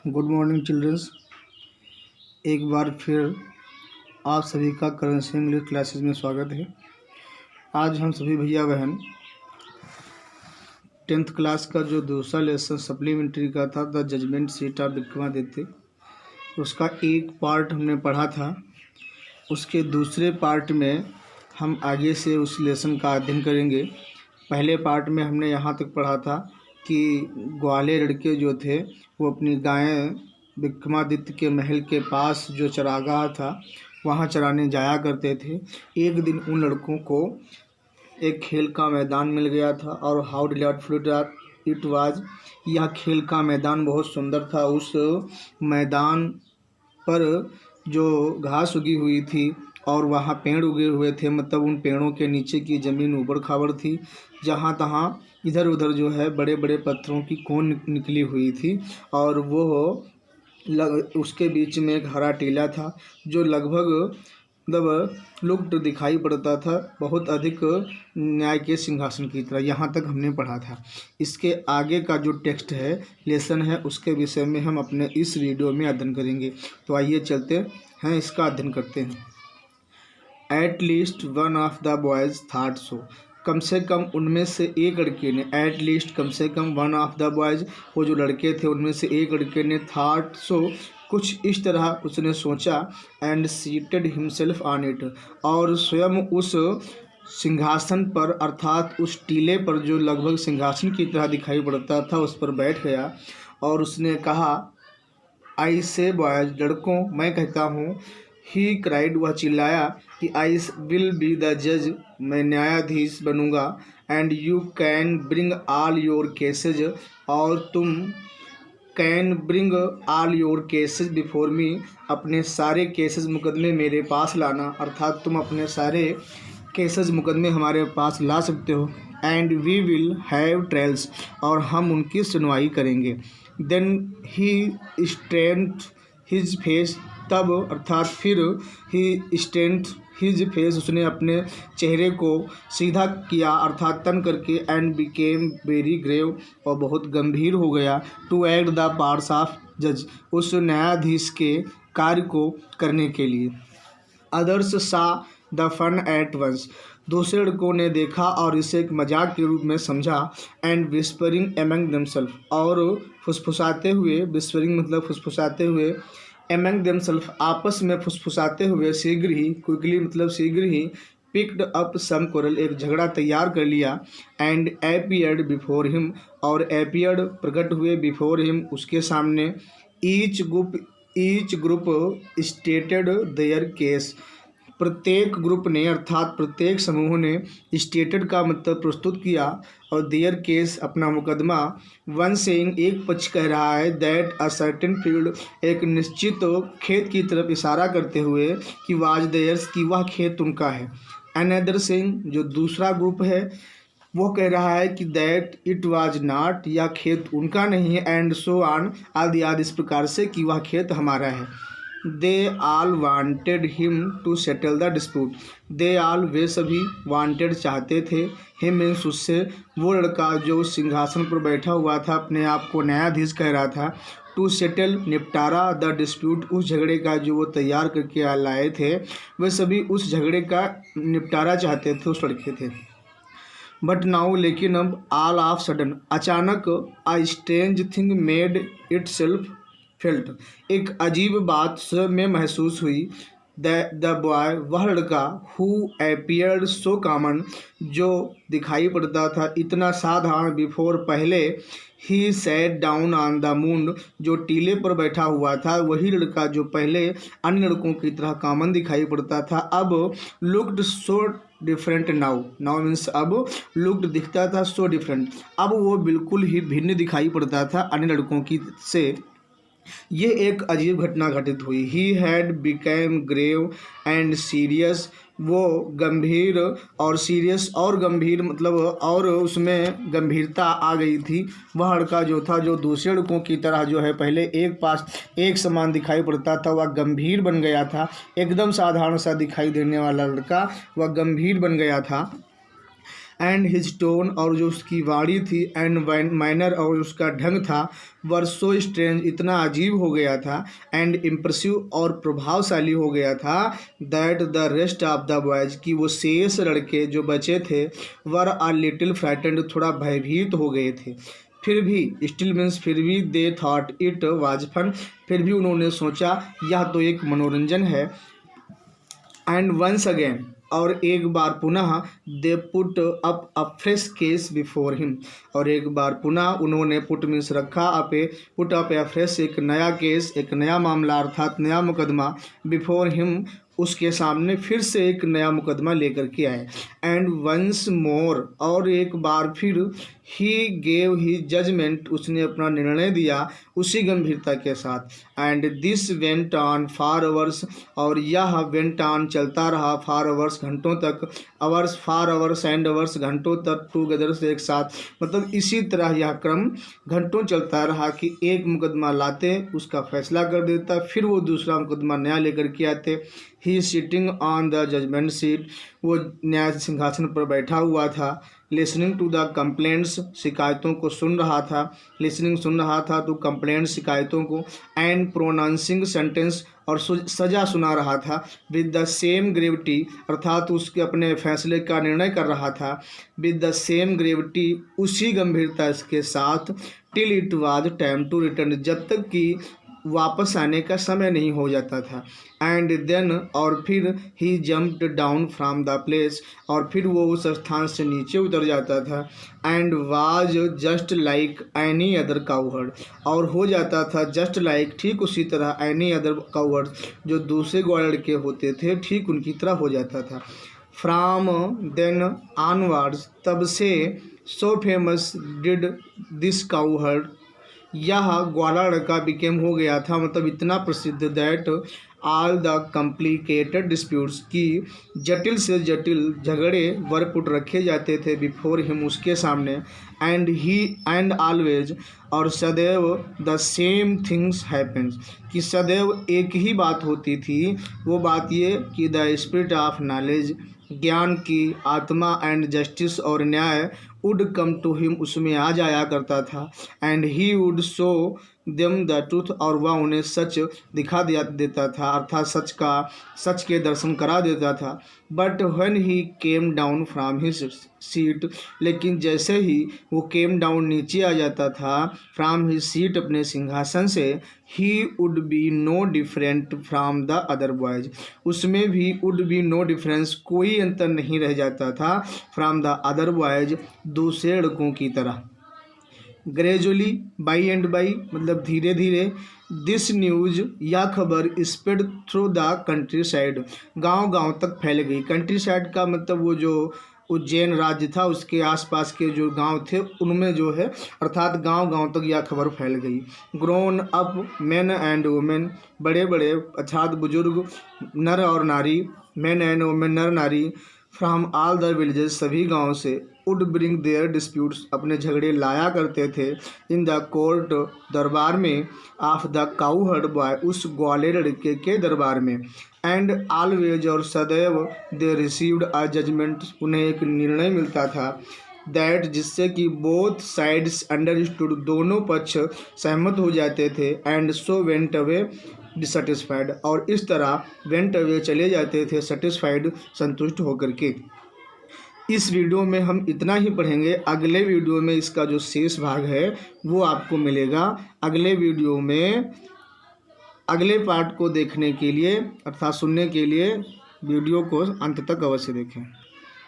Good morning children's. एक बार फिर आप सभी का करेंसी इंग्लिश क्लासेस में स्वागत है। आज हम सभी भैया बहन 10th क्लास का जो दूसरा लेसन सप्लीमेंट्री का था the judgement seat of Vikramaditya, उसका एक पार्ट हमने पढ़ा था। उसके दूसरे पार्ट में हम आगे से उस लेसन का अध्ययन करेंगे। पहले पार्ट में हमने यहाँ तक पढ़ा था कि ग्वाले लड़के जो थे वो अपनी गायें विक्रमादित्य के महल के पास जो चरागाह था वहाँ चराने जाया करते थे। एक दिन उन लड़कों को एक खेल का मैदान मिल गया था और हाउ डिलाइटफुल इट वाज। यह खेल का मैदान बहुत सुंदर था। उस मैदान पर जो घास उगी हुई थी और वहाँ पेड़ उगे हुए थे, मतलब उन पेड़ों के नीचे की ज़मीन ऊबड़ खाबड़ थी। जहाँ तहाँ इधर उधर जो है बड़े बड़े पत्थरों की कोन निकली हुई थी और वो उसके बीच में एक हरा टीला था जो लगभग लुप्त दिखाई पड़ता था, बहुत अधिक न्याय के सिंहासन की तरह। यहाँ तक हमने पढ़ा था। इसके आगे का जो टेक्स्ट है, लेसन है, उसके विषय में हम अपने इस वीडियो में अध्ययन करेंगे। तो आइए चलते हैं, इसका अध्ययन करते हैं। At least one of the boys thought so. कम से कम उनमें से एक लड़के ने, एट लीस्ट कम से कम, वन ऑफ द बॉयज़ वो जो लड़के थे उनमें से एक लड़के ने, थॉट सो कुछ इस तरह उसने सोचा, and seated himself on it और स्वयं उस सिंहासन पर अर्थात उस टीले पर जो लगभग सिंहासन की तरह दिखाई पड़ता था उस पर बैठ गया और उसने कहा, आई से बॉयज़, लड़कों, मैं कहता हूँ। ही क्राइड, वह चिल्लाया कि आई विल बी द जज, मैं न्यायाधीश बनूंगा। And you can bring all your cases, और तुम can bring all your cases before me, अपने सारे केसेस मुकदमे मेरे पास लाना, अर्थात तुम अपने सारे केसेस मुकदमे हमारे पास ला सकते हो। And we will have trials, और हम उनकी सुनवाई करेंगे। Then he strength his face, तब अर्थात फिर ही स्ट्रेंथ हिज फेस, उसने अपने चेहरे को सीधा किया अर्थात तन करके। एंड बिकेम वेरी ग्रेव, और बहुत गंभीर हो गया। To act the parts of जज, उस न्यायाधीश के कार्य को करने के लिए। अदर्स सा द फन एट वंस, दूसरे लड़कों ने देखा और इसे एक मजाक के रूप में समझा। एंड विस्परिंग एमंग देमसेल्फ, और फुसफुसाते हुए, विस्परिंग मतलब फुसफुसाते हुए, एमंग देमसेल्फ आपस में फुसफुसाते हुए, शीघ्र ही, क्विकली मतलब शीघ्र ही, पिक्ड अप सम कोरल, एक झगड़ा तैयार कर लिया। एंड एपियर्ड बिफोर हिम, और एपियर्ड प्रकट हुए, बिफोर हिम, उसके सामने। Each group stated there case, प्रत्येक ग्रुप ने अर्थात प्रत्येक समूह ने, स्टेटेड का मतलब प्रस्तुत किया और देयर केस अपना मुकदमा। वन सेइंग, एक पक्ष कह रहा है, दैट अ सर्टेन फील्ड, एक निश्चित खेत की तरफ इशारा करते हुए कि वाज देयर्स, कि वह खेत उनका है। अनदर सेइंग, जो दूसरा ग्रुप है वो कह रहा है कि दैट इट वाज नॉट, या खेत उनका नहीं है। एंड सो ऑन, आदि आदि, इस प्रकार से कि वह खेत हमारा है। They all wanted him to settle the dispute, they all, वे सभी, वांटेड चाहते थे, हिम मीन्स उससे, वो लड़का जो उस सिंहासन पर बैठा हुआ था, अपने आप को न्यायाधीश कह रहा था, टू सेटल, निपटारा, द डिस्प्यूट, उस झगड़े का जो वो तैयार करके लाए थे, वे सभी उस झगड़े का निपटारा चाहते थे, उस लड़के थे। बट नाउ, लेकिन अब, ऑल ऑफ सडन, अचानक, a strange thing made itself felt, एक अजीब बात स्वयं में महसूस हुई। द बॉय, वह लड़का, हु अपीयर्ड सो कॉमन, जो दिखाई पड़ता था इतना साधारण, बिफोर, पहले, he sat down on the moon, जो टीले पर बैठा हुआ था, वही लड़का जो पहले अन्य लड़कों की तरह कॉमन दिखाई पड़ता था, अब looked so different now, now means अब, लुक्ड दिखता था, सो डिफरेंट, अब वो बिल्कुल ही भिन्न दिखाई पड़ता था अन्य लड़कों की से। ये एक अजीब घटना घटित हुई। He had became grave and serious, वो गंभीर और सीरियस, और गंभीर मतलब और उसमें गंभीरता आ गई थी। वह लड़का जो था, जो दूसरे लड़कों की तरह जो है पहले एक पास एक समान दिखाई पड़ता था, वह गंभीर बन गया था। एकदम साधारण सा दिखाई देने वाला लड़का वह गंभीर बन गया था। एंड हिज टोन, और जो उसकी वाणी थी, एंड मैनर, और उसका ढंग था, वर सो स्ट्रेंज, इतना अजीब हो गया था, एंड इम्प्रेसिव, और प्रभावशाली हो गया था, that the rest of the boys, कि वो शेष लड़के जो बचे थे, वर आ लिटिल फ्राइटेंड, थोड़ा भयभीत हो गए थे। फिर भी, स्टिल मीन्स फिर भी, they thought it was fun, फिर भी उन्होंने सोचा यह तो एक मनोरंजन है। एंड वंस अगेन, और एक बार पुनः, they put up a fresh case before him, और एक बार पुनः उन्होंने पुट मीन्स रखा, पुट अप या फ्रेश, एक नया केस, एक नया मामला अर्थात नया मुकदमा, बिफोर हिम, उसके सामने फिर से एक नया मुकदमा लेकर के आए। एंड वंस मोर, और एक बार फिर, ही गेव ही जजमेंट, उसने अपना निर्णय दिया उसी गंभीरता के साथ। And this went on for hours, और यह वेंट ऑन चलता रहा, फॉर आवर्स घंटों तक, hours for hours and hours घंटों तक, टूगेदर से एक साथ, मतलब इसी तरह यह क्रम घंटों चलता रहा कि एक मुकदमा लाते, उसका फैसला कर देता, फिर वो दूसरा मुकदमा नया लेकर के आते। He sitting on the judgement seat, वो न्याय सिंहासन पर बैठा हुआ था। लिसनिंग टू द कंप्लेंट्स, शिकायतों को सुन रहा था, लिसनिंग सुन रहा था तो कंप्लेंट्स शिकायतों को, एंड प्रोनाउंसिंग सेंटेंस, और सज़ा सुना रहा था, विद द सेम ग्रेविटी, अर्थात उसके अपने फैसले का निर्णय कर रहा था, विद द सेम ग्रेविटी, उसी गंभीरता के साथ, till it was time to return, जब तक कि वापस आने का समय नहीं हो जाता था। एंड देन, और फिर, he jumped down from the place, और फिर वो उस स्थान से नीचे उतर जाता था। And was just like any other cowherd, और हो जाता था जस्ट लाइक, ठीक उसी तरह, एनी अदर काउहर्ड, जो दूसरे ग्वाल लड़के होते थे, ठीक उनकी तरह हो जाता था। फ्रॉम देन ऑनवर्ड्स, तब से, so famous did this cowherd, यह ग्वाला लड़का बिकेम हो गया था, मतलब इतना प्रसिद्ध, that all the complicated disputes, की जटिल से जटिल झगड़े वर पुट रखे जाते थे, बिफोर हिम, उसके सामने, एंड ही एंड ऑलवेज, और सदैव, द सेम थिंग्स हैपेंस, कि सदैव एक ही बात होती थी, वो बात ये कि द स्पिरिट ऑफ नॉलेज, ज्ञान की आत्मा, एंड जस्टिस, और न्याय, वुड कम टू हिम, उसमें आ जाया करता था, and he would show them the truth, और वह उन्हें सच दिखा देता था, अर्थात सच के दर्शन करा देता था। But when he came down from his seat, लेकिन जैसे ही वो केम डाउन, नीचे आ जाता था, फ्रॉम हिज सीट, अपने सिंहासन से, he would be no different from the other boys, उसमें भी वुड बी नो डिफरेंस, कोई अंतर नहीं रह जाता था, फ्रॉम द अदर बॉयज, दूसरे लड़कों की तरह। ग्रेजुअली, बाई एंड बाई, मतलब धीरे धीरे, दिस न्यूज़, यह खबर, spread through the country side, गाँव तक फैल गई। कंट्री साइड का मतलब वो जो उज्जैन राज्य था, उसके आसपास के जो गांव थे, उनमें जो है, अर्थात गांव तक यह खबर फैल गई। Grown up man and women, बड़े बड़े अर्थात बुजुर्ग, नर और नारी, मैन एंड वुमेन, नर नारी, फ्रॉम ऑल द विलेजेस, सभी गाँव से, वुड ब्रिंग देयर डिस्प्यूट्स, अपने झगड़े लाया करते थे, इन द कोर्ट, दरबार में, ऑफ द काउहर्ड बॉय, उस ग्वाले लड़के के दरबार में। एंड ऑलवेज, और सदैव, दे रिसीव्ड अ जजमेंट, उन्हें एक निर्णय मिलता था, दैट, जिससे कि बोथ साइड्स अंडरस्टूड, दोनों पक्ष सहमत हो जाते थे, and so went away dissatisfied, और इस तरह वेंट अवे, चले जाते थे, सेटिस्फाइड, संतुष्ट होकर के। इस वीडियो में हम इतना ही पढ़ेंगे। अगले वीडियो में इसका जो शेष भाग है वो आपको मिलेगा। अगले वीडियो में अगले पार्ट को देखने के लिए अर्थात सुनने के लिए वीडियो को अंत तक अवश्य देखें।